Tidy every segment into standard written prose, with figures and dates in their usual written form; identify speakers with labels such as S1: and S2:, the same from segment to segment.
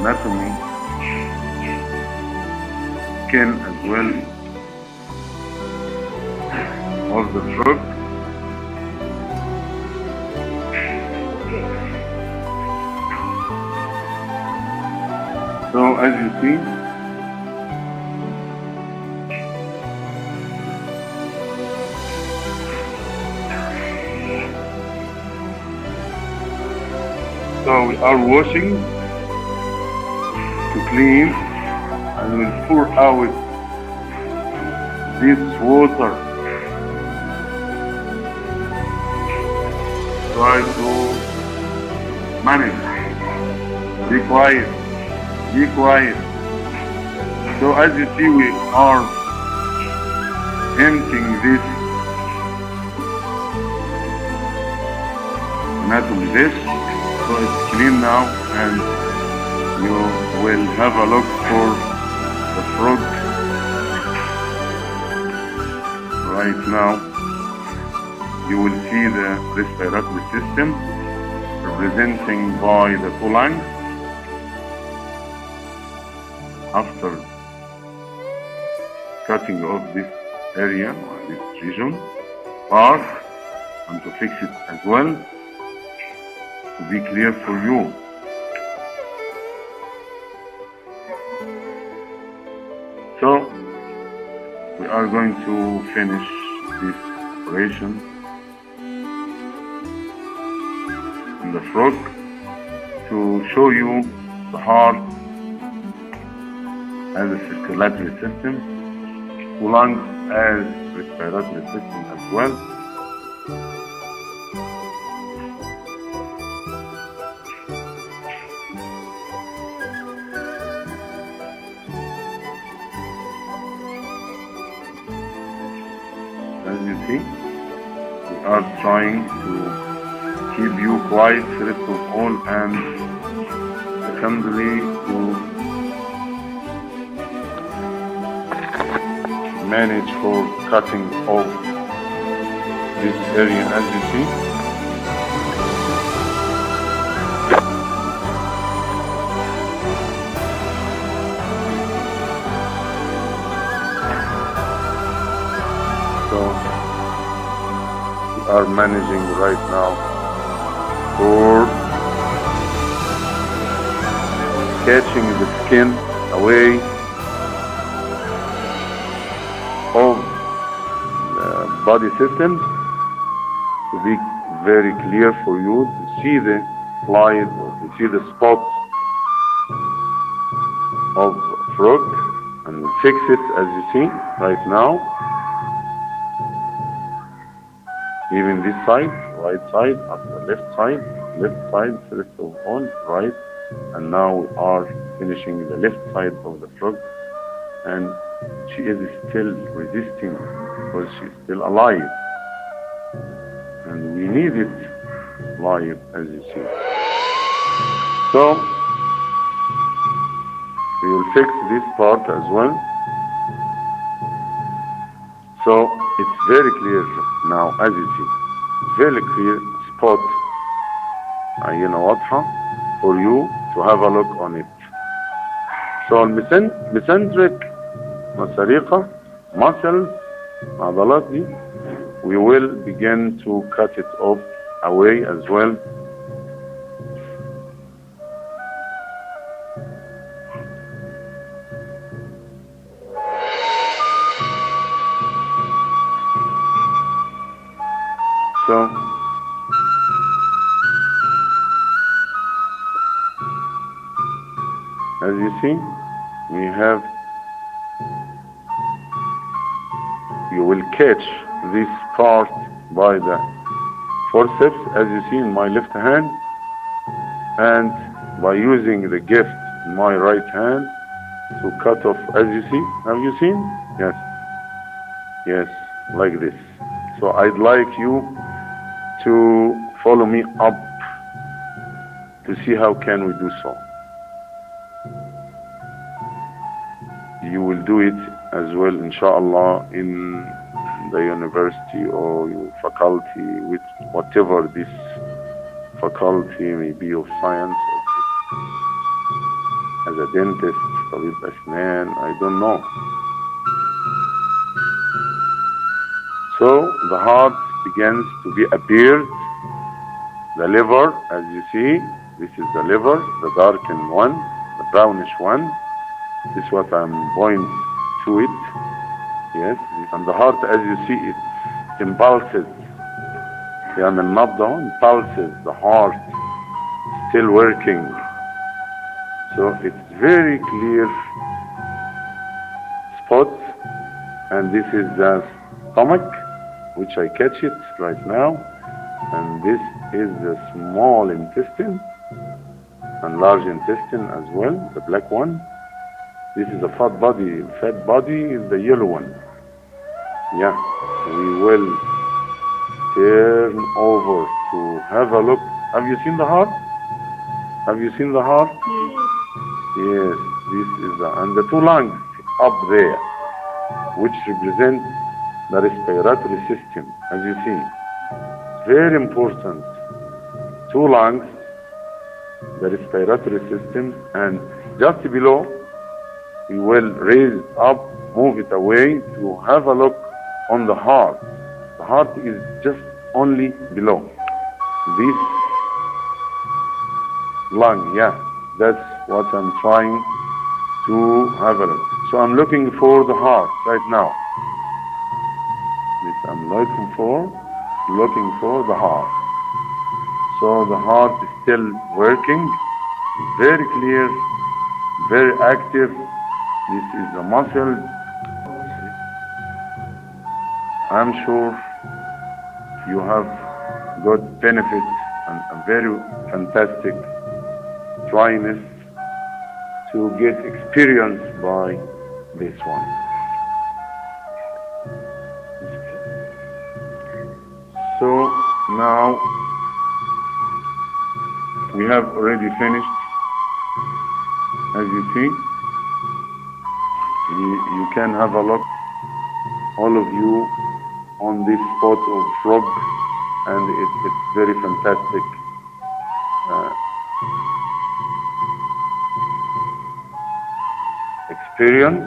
S1: anatomy, skin as well of the frog. So as you see, so we are washing to clean, and we'll pour out this water. Try to manage. Be quiet. Be quiet. So as you see, we are emptying this anatomy dish. So it's clean now, and you will have a look for the frog right now. You will see the respiratory system representing by the two lungs. After cutting off this area or this region part, and to fix it as well, to be clear for you. So we are going to finish this operation in the frog to show you the heart as a circulatory system, lungs as respiratory system as well. As you see, we are trying to keep you quiet first of all, and secondly to manage for cutting off this area. As you see, so we are managing right now for catching the skin away of the body systems, to be very clear for you to see the slide or to see the spots of frog, and fix it as you see right now. Even this side, right side, after left side, first of all, right, and now we are finishing the left side of the frog, and she is still resisting because she's still alive, and we need it live, as you see. So we will fix this part as well. So it's very clear now, as you see, very clear spot عينة واضحة for you to have a look on it. So mesenteric مساريقة muscles عضلات دي, we will begin to cut it off away as well. So as you see, we have, you will catch this part by the forceps, as you see in my left hand, and by using the gift in my right hand to cut off, as you see. Have you seen? Yes. Yes, like this. So I'd like you to follow me up to see how can we do so. You will do it as well, inshallah, in the university or your faculty, with whatever this faculty may be of science. as a dentist, طبيب أسنان, I don't know. So the heart begins to be appeared. The liver, as you see, this is the liver, the darkened one, the brownish one. This is what I'm pointing to it. Yes, and the heart, as you see, it impulses. يعمل نبضة, impulses, the heart still working. So it's very clear spot, and this is the stomach, which I catch it right now, and this is the small intestine and large intestine as well, the black one. This is the fat body. Fat body is the yellow one. Yeah, we will turn over to have a look. Have you seen the heart? Have you seen the heart? Yes, this is and the two lungs up there, which represent the respiratory system, as you see. Very important. Two lungs, the respiratory system, and just below, we will raise it up, move it away to have a look on the heart. The heart is just only below this lung. Yeah, that's what I'm trying to have a look. So I'm looking for the heart right now. This I'm looking for the heart. So the heart is still working, very clear, very active. This is the muscle. I'm sure you have got benefit and a very fantastic dryness to get experience by this one. So now we have already finished. As you see, you can have a look, all of you, on this spot of frog, and it's very fantastic. Experience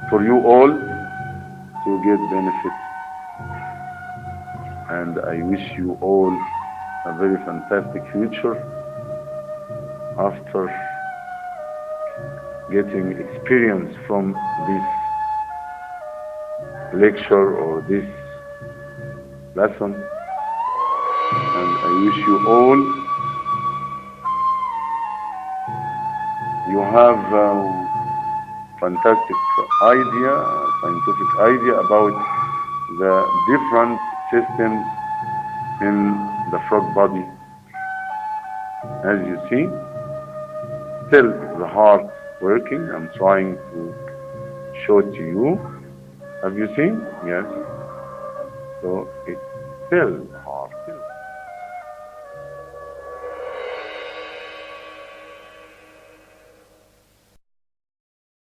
S1: for you all to get benefit, and I wish you all a very fantastic future after getting experience from this lecture or this lesson, and I wish you all you have fantastic idea, scientific idea about the different systems in the frog body. As you see, still the heart working. I'm trying to show it to you. Have you seen? Yes. So it's still hard.